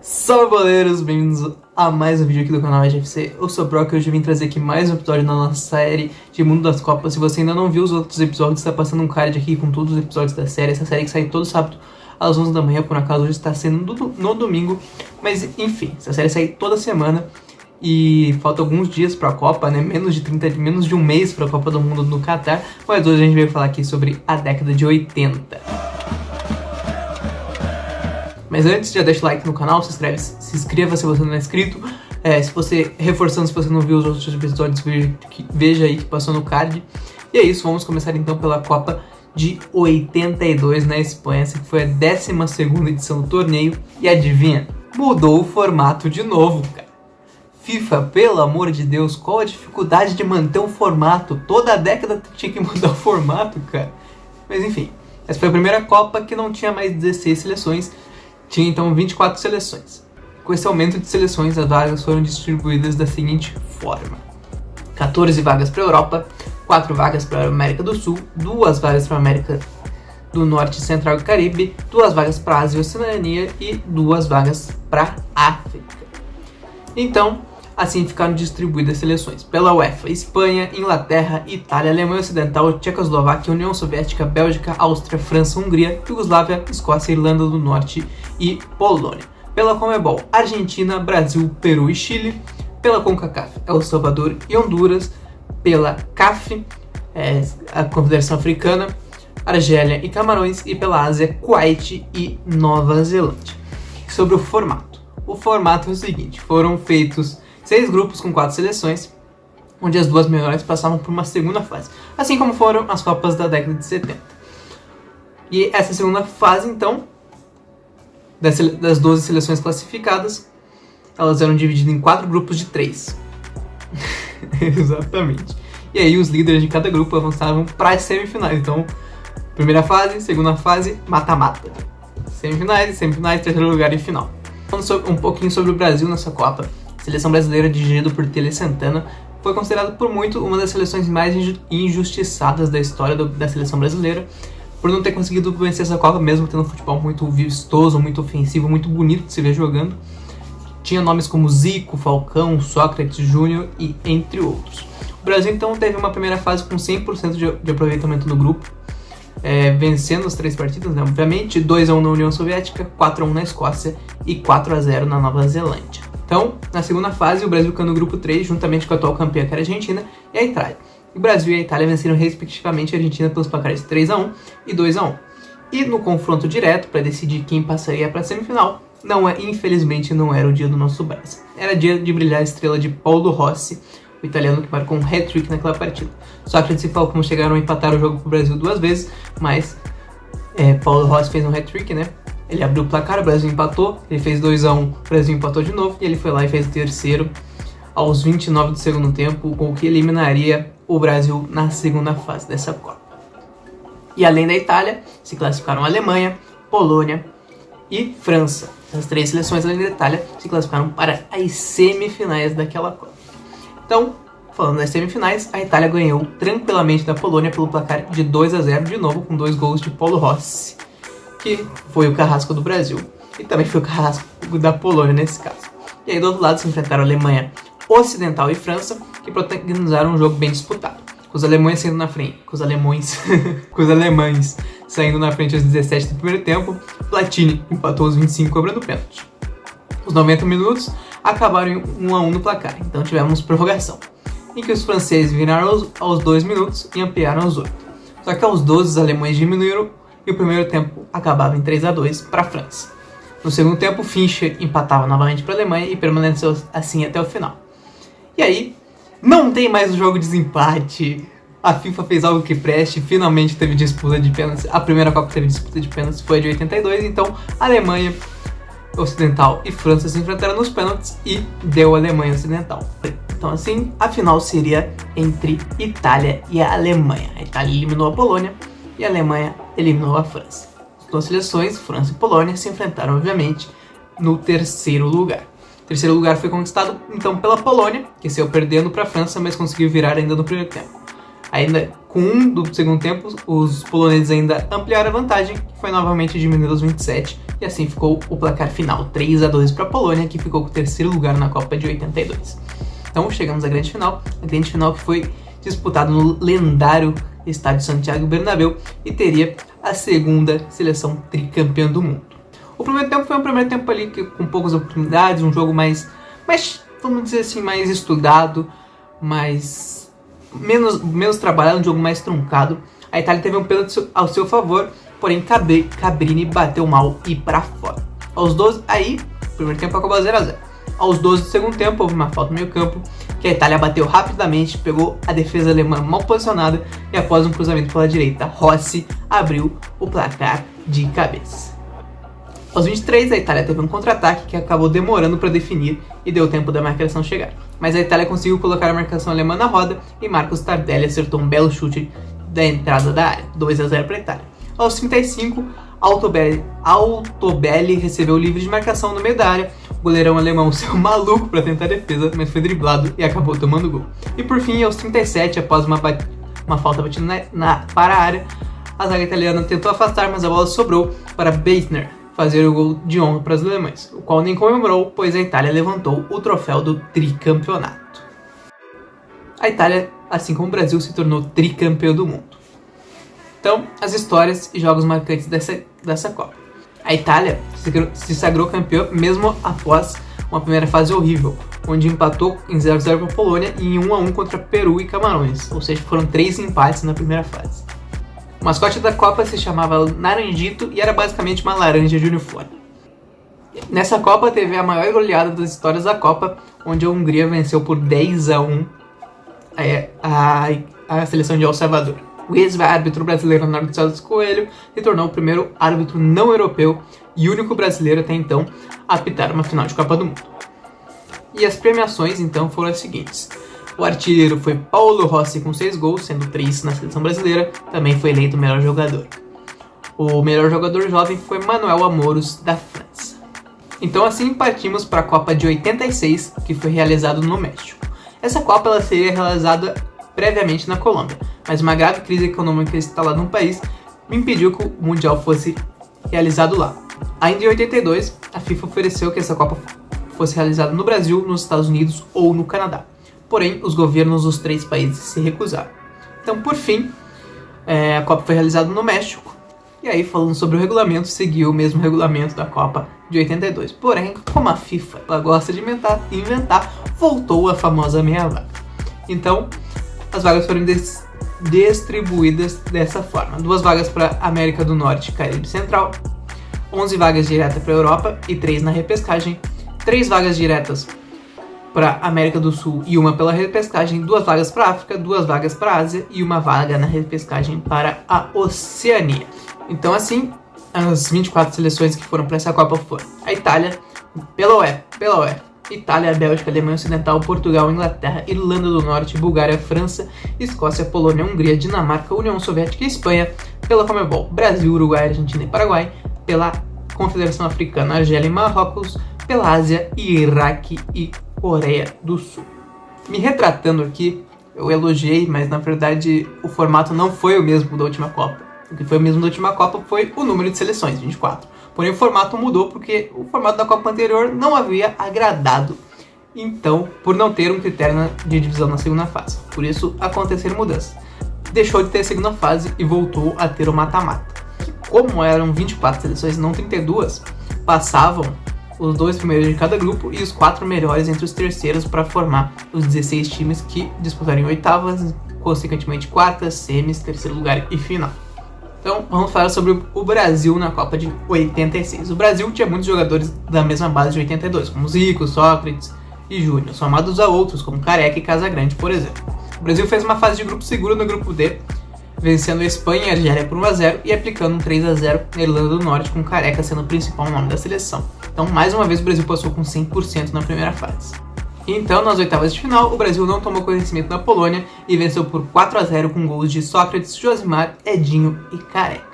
Salve, boleiros! Bem-vindos a mais um vídeo aqui do canal EGFC. Eu sou o Brock e hoje eu vim trazer aqui mais um episódio da nossa série de Mundo das Copas. Se você ainda não viu os outros episódios, está passando um card aqui com todos os episódios da série. Essa série que sai todo sábado às 11 da manhã, por acaso hoje está sendo no domingo. Mas enfim, essa série sai toda semana e falta alguns dias para a Copa, né? Menos de um mês para a Copa do Mundo no Catar. Mas hoje a gente veio falar aqui sobre a década de 80. Mas antes, já deixa o like no canal, se inscreva se você não é inscrito. Se você não viu os outros episódios, veja aí que passou no card. E é isso, vamos começar então pela Copa de 82 na Espanha. Essa que foi a 12ª edição do torneio. E adivinha? Mudou o formato de novo, cara. FIFA, pelo amor de Deus, qual a dificuldade de manter um formato? Toda a década tinha que mudar o formato, cara. Mas enfim, essa foi a primeira Copa que não tinha mais 16 seleções. Tinha então 24 seleções. Com esse aumento de seleções, as vagas foram distribuídas da seguinte forma: 14 vagas para a Europa, 4 vagas para a América do Sul, 2 vagas para a América do Norte, Central e Caribe, 2 vagas para a Ásia e Oceania e 2 vagas para a África. Então, assim ficaram distribuídas as seleções pela UEFA: Espanha, Inglaterra, Itália, Alemanha Ocidental, Tchecoslováquia, União Soviética, Bélgica, Áustria, França, Hungria, Iugoslávia, Escócia, Irlanda do Norte e Polônia. Pela Conmebol: Argentina, Brasil, Peru e Chile. Pela CONCACAF: El Salvador e Honduras. Pela CAF, a Confederação Africana, Argélia e Camarões. E pela Ásia, Kuwait e Nova Zelândia. Sobre o formato: o formato é o seguinte: foram feitos 6 grupos com 4 seleções, onde as 2 melhores passavam por uma segunda fase, assim como foram as Copas da década de 70. E essa segunda fase, então, das 12 seleções classificadas, elas eram divididas em 4 grupos de 3. Exatamente. E aí os líderes de cada grupo avançavam para as semifinais. Então, primeira fase, segunda fase, mata-mata. Semifinais, terceiro lugar e final. Falando um pouquinho sobre o Brasil nessa Copa, a seleção brasileira, dirigida por Tele Santana, foi considerada por muito uma das seleções mais injustiçadas da história da seleção brasileira, por não ter conseguido vencer essa Copa, mesmo tendo um futebol muito vistoso, muito ofensivo, muito bonito de se ver jogando. Tinha nomes como Zico, Falcão, Sócrates, Júnior e entre outros. O Brasil então teve uma primeira fase com 100% de aproveitamento no grupo, vencendo as 3 partidas, né, obviamente, 2-1 na União Soviética, 4-1 na Escócia e 4-0 na Nova Zelândia. Então, na segunda fase, o Brasil ficou no grupo 3, juntamente com a atual campeã, que era a Argentina, e a Itália. O Brasil e a Itália venceram respectivamente a Argentina pelos placares 3-1 e 2-1. E no confronto direto, para decidir quem passaria para a semifinal, infelizmente não era o dia do nosso Brasil. Era dia de brilhar a estrela de Paulo Rossi, o italiano que marcou um hat-trick naquela partida. Sócrates e Falcão chegaram a empatar o jogo para o Brasil 2 vezes, mas Paulo Rossi fez um hat-trick, né? Ele abriu o placar, o Brasil empatou, ele fez 2-1, o Brasil empatou de novo, e ele foi lá e fez o terceiro aos 29 do segundo tempo, o gol que eliminaria o Brasil na segunda fase dessa Copa. E além da Itália, se classificaram a Alemanha, Polônia e França. As 3 seleções, além da Itália, se classificaram para as semifinais daquela Copa. Então, falando das semifinais, a Itália ganhou tranquilamente da Polônia pelo placar de 2-0, de novo com 2 gols de Paulo Rossi, que foi o carrasco do Brasil, e também foi o carrasco da Polônia nesse caso. E aí do outro lado se enfrentaram a Alemanha Ocidental e França, que protagonizaram um jogo bem disputado, com os alemães saindo na frente, com os alemães saindo na frente aos 17 do primeiro tempo. Platini empatou aos 25 cobrando pênalti. Os 90 minutos acabaram em 1-1 no placar, então tivemos prorrogação, em que os franceses viraram aos 2 minutos e ampliaram aos 8. Só que aos 12 os alemães diminuíram e o primeiro tempo acabava em 3-2 para a França. No segundo tempo, Fischer empatava novamente para a Alemanha e permaneceu assim até o final. E aí, não tem mais o jogo de desempate. A FIFA fez algo que preste, finalmente teve disputa de pênaltis. A primeira Copa que teve disputa de pênaltis foi a de 82, então Alemanha Ocidental e França se enfrentaram nos pênaltis e deu a Alemanha Ocidental. Então assim, a final seria entre Itália e a Alemanha. A Itália eliminou a Polônia e a Alemanha eliminou a França. As 2 seleções, França e Polônia, se enfrentaram obviamente no terceiro lugar. O terceiro lugar foi conquistado então pela Polônia, que saiu perdendo para a França, mas conseguiu virar ainda no primeiro tempo. Ainda Com do segundo tempo, os poloneses ainda ampliaram a vantagem, que foi novamente diminuída aos 27, e assim ficou o placar final, 3-2 para a Polônia, que ficou com o terceiro lugar na Copa de 82. Então chegamos à grande final que foi disputada no lendário estádio Santiago Bernabéu e teria a segunda seleção tricampeã do mundo. O primeiro tempo foi um primeiro tempo ali com poucas oportunidades, um jogo mais vamos dizer assim, mais estudado, menos trabalhado, um jogo mais truncado. A Itália teve um pênalti ao seu favor, porém Cabrini bateu mal e pra fora. Aos 12, o primeiro tempo acabou 0-0. Aos 12 do segundo tempo, houve uma falta no meio campo, que a Itália bateu rapidamente, pegou a defesa alemã mal posicionada e após um cruzamento pela direita, Rossi abriu o placar de cabeça. Aos 23, a Itália teve um contra-ataque que acabou demorando para definir e deu tempo da marcação chegar. Mas a Itália conseguiu colocar a marcação alemã na roda e Marcos Tardelli acertou um belo chute da entrada da área, 2-0 para a Itália. Aos 35, Altobelli recebeu o livre de marcação no meio da área. O goleirão alemão saiu maluco para tentar a defesa, mas foi driblado e acabou tomando gol. E por fim, aos 37, após uma falta batida para a área, a zaga italiana tentou afastar, mas a bola sobrou para Beitner fazer o gol de honra para os alemães, o qual nem comemorou, pois a Itália levantou o troféu do tricampeonato. A Itália, assim como o Brasil, se tornou tricampeão do mundo. Então, as histórias e jogos marcantes dessa Copa. A Itália se sagrou campeã mesmo após uma primeira fase horrível, onde empatou em 0-0 com a Polônia e em 1-1 contra Peru e Camarões, ou seja, foram 3 empates na primeira fase. O mascote da Copa se chamava Naranjito e era basicamente uma laranja de uniforme. Nessa Copa teve a maior goleada das histórias da Copa, onde a Hungria venceu por 10-1 a seleção de El Salvador. O ex-árbitro brasileiro Leonardo Santos Coelho se tornou o primeiro árbitro não europeu e único brasileiro até então a apitar uma final de Copa do Mundo. E as premiações então foram as seguintes. O artilheiro foi Paulo Rossi com 6 gols, sendo 3 na seleção brasileira, também foi eleito o melhor jogador. O melhor jogador jovem foi Manuel Amoros, da França. Então assim partimos para a Copa de 86, que foi realizada no México. Essa Copa ela seria realizada previamente na Colômbia, mas uma grave crise econômica instalada no país impediu que o Mundial fosse realizado lá. Ainda em 82, a FIFA ofereceu que essa Copa fosse realizada no Brasil, nos Estados Unidos ou no Canadá. Porém, os governos dos 3 países se recusaram. Então, por fim, a Copa foi realizada no México. E aí, falando sobre o regulamento, seguiu o mesmo regulamento da Copa de 82. Porém, como a FIFA ela gosta de inventar, voltou a famosa meia vaga. Então, as vagas foram distribuídas dessa forma. 2 vagas para América do Norte e Caribe Central, 11 vagas diretas para a Europa e 3 na repescagem, 3 vagas diretas para América do Sul e 1 pela repescagem, 2 vagas para África, 2 vagas para Ásia e 1 vaga na repescagem para a Oceania. Então assim, as 24 seleções que foram para essa Copa foram a Itália, pela UEFA, Itália, Bélgica, Alemanha Ocidental, Portugal, Inglaterra, Irlanda do Norte, Bulgária, França, Escócia, Polônia, Hungria, Dinamarca, União Soviética e Espanha, pela Conmebol, Brasil, Uruguai, Argentina e Paraguai, pela Confederação Africana, Argélia e Marrocos, pela Ásia, Iraque e Coreia do Sul. Me retratando aqui, eu elogiei, mas na verdade o formato não foi o mesmo da última Copa. O que foi o mesmo da última Copa foi o número de seleções, 24. Porém o formato mudou porque o formato da Copa anterior não havia agradado. Então, por não ter um critério de divisão na segunda fase. Por isso aconteceram mudanças. Deixou de ter a segunda fase e voltou a ter o mata-mata. Como eram 24 seleções, não 32, passavam os 2 primeiros de cada grupo e os 4 melhores entre os terceiros para formar os 16 times que disputariam oitavas, consequentemente quartas, semis, terceiro lugar e final. Então vamos falar sobre o Brasil na Copa de 86. O Brasil tinha muitos jogadores da mesma base de 82, como Zico, Sócrates e Júnior, somados a outros como Careca e Casagrande, por exemplo. O Brasil fez uma fase de grupo seguro no grupo D, vencendo a Espanha e a Argélia por 1-0 e aplicando um 3-0 na Irlanda do Norte, com Careca sendo o principal nome da seleção. Então, mais uma vez, o Brasil passou com 100% na primeira fase. Então, nas oitavas de final, o Brasil não tomou conhecimento da Polônia e venceu por 4-0 com gols de Sócrates, Josimar, Edinho e Careca.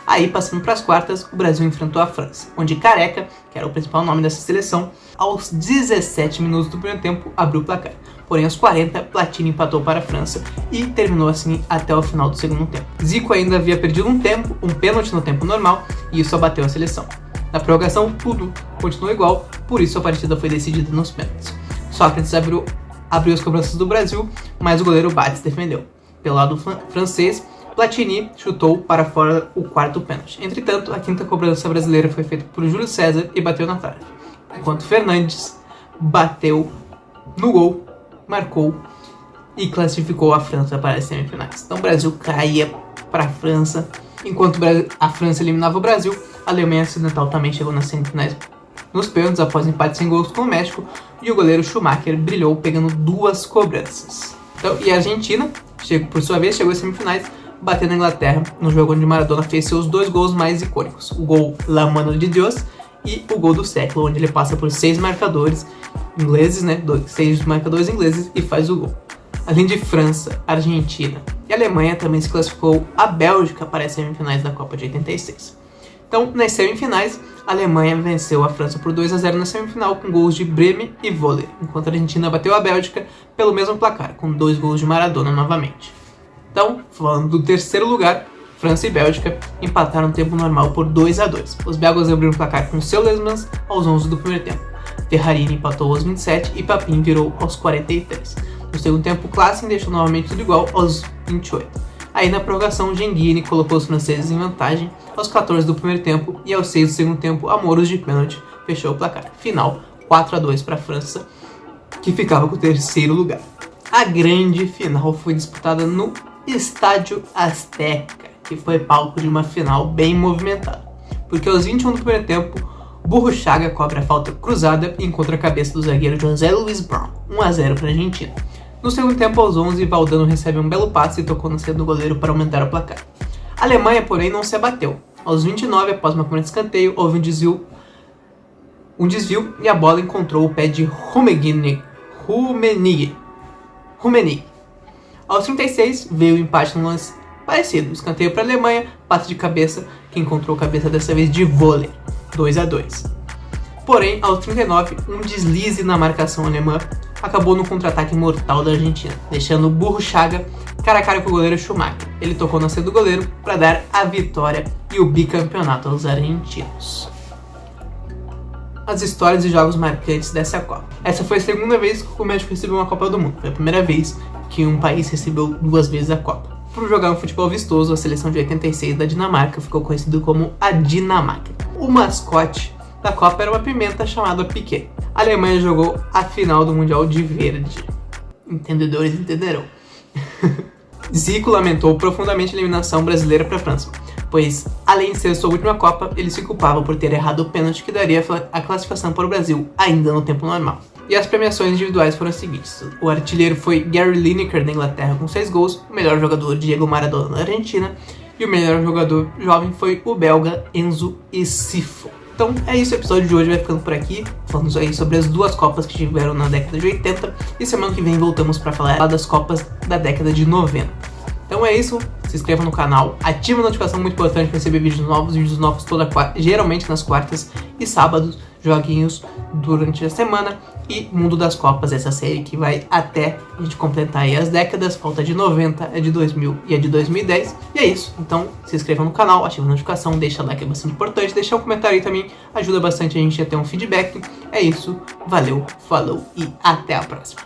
Aí, passando para as quartas, o Brasil enfrentou a França, onde Careca, que era o principal nome dessa seleção, aos 17 minutos do primeiro tempo abriu o placar. Porém, aos 40, Platini empatou para a França e terminou assim até o final do segundo tempo. Zico ainda havia perdido um pênalti no tempo normal, e isso abateu a seleção. Na prorrogação, tudo continuou igual, por isso a partida foi decidida nos pênaltis. Sócrates abriu as cobranças do Brasil, mas o goleiro Bates defendeu. Pelo lado francês, Platini chutou para fora o quarto pênalti. Entretanto, a quinta cobrança brasileira foi feita por Júlio César e bateu na trave, enquanto Fernandes bateu no gol, marcou e classificou a França para as semifinais. Então o Brasil caía para a França, enquanto a França eliminava o Brasil, a Alemanha Ocidental também chegou nas semifinais nos pênaltis após empate sem gols com o México, e o goleiro Schumacher brilhou pegando 2 cobranças. Então, e a Argentina, por sua vez, chegou às semifinais, batendo a Inglaterra no jogo onde Maradona fez seus 2 gols mais icônicos, o gol La Mano de Dios e o gol do século, onde ele passa por 6 marcadores ingleses, 6 marcadores ingleses e faz o gol. Além de França, Argentina e Alemanha, também se classificou a Bélgica para as semifinais da Copa de 86. Então, nas semifinais, a Alemanha venceu a França por 2-0 na semifinal com gols de Breme e Voller, enquanto a Argentina bateu a Bélgica pelo mesmo placar, com 2 gols de Maradona novamente. Então, falando do terceiro lugar, França e Bélgica empataram no tempo normal por 2-2. Os belgas abriram o placar com seu Leesmans aos 11 do primeiro tempo. Ferrarini empatou aos 27 e Papin virou aos 43. No segundo tempo, Klaassen deixou novamente tudo igual aos 28. Aí na prorrogação, Genguini colocou os franceses em vantagem aos 14 do primeiro tempo e aos 6 do segundo tempo, Amoros de pênalti fechou o placar. Final 4-2 para a França, que ficava com o terceiro lugar. A grande final foi disputada no Estádio Azteca, que foi palco de uma final bem movimentada, porque aos 21 do primeiro tempo, Burruchaga cobra a falta cruzada e encontra a cabeça do zagueiro José Luis Brown, 1-0 para a Argentina. No segundo tempo, aos 11, Valdano recebe um belo passe e tocou no cedo do goleiro para aumentar o placar. A Alemanha, porém, não se abateu. Aos 29, após uma cobrança de escanteio, houve um desvio e a bola encontrou o pé de Rummenigge. Aos 36, veio o empate no lance parecido. Escanteio para a Alemanha, passe de cabeça, que encontrou a cabeça dessa vez de Voller, 2-2. Porém, aos 39, um deslize na marcação alemã acabou no contra-ataque mortal da Argentina, deixando o Burruchaga cara a cara com o goleiro Schumacher. Ele tocou na cedo do goleiro para dar a vitória e o bicampeonato aos argentinos. As histórias e jogos marcantes dessa Copa. Essa foi a segunda vez que o México recebeu uma Copa do Mundo. Foi a primeira vez que um país recebeu 2 vezes a Copa. Por jogar um futebol vistoso, a seleção de 86 da Dinamarca ficou conhecida como a Dinamarca. O mascote da Copa era uma pimenta chamada Piquet. A Alemanha jogou a final do Mundial de verde. Entendedores entenderão. Zico lamentou profundamente a eliminação brasileira para a França, pois, além de ser sua última Copa, ele se culpava por ter errado o pênalti que daria a classificação para o Brasil, ainda no tempo normal. E as premiações individuais foram as seguintes. O artilheiro foi Gary Lineker da Inglaterra com 6 gols, o melhor jogador Diego Maradona da Argentina, e o melhor jogador jovem foi o belga Enzo Scifo. Então é isso, o episódio de hoje vai ficando por aqui, falando aí sobre as 2 Copas que tiveram na década de 80, e semana que vem voltamos para falar das Copas da década de 90. Então é isso, se inscreva no canal, ative a notificação muito importante para receber vídeos novos geralmente nas quartas e sábados, joguinhos durante a semana e Mundo das Copas, essa série que vai até a gente completar aí as décadas, falta de 90, é de 2000 e é de 2010, e é isso. Então se inscreva no canal, ative a notificação, deixa like, é bastante importante, deixar um comentário aí também, ajuda bastante a gente a ter um feedback. É isso, valeu, falou e até a próxima.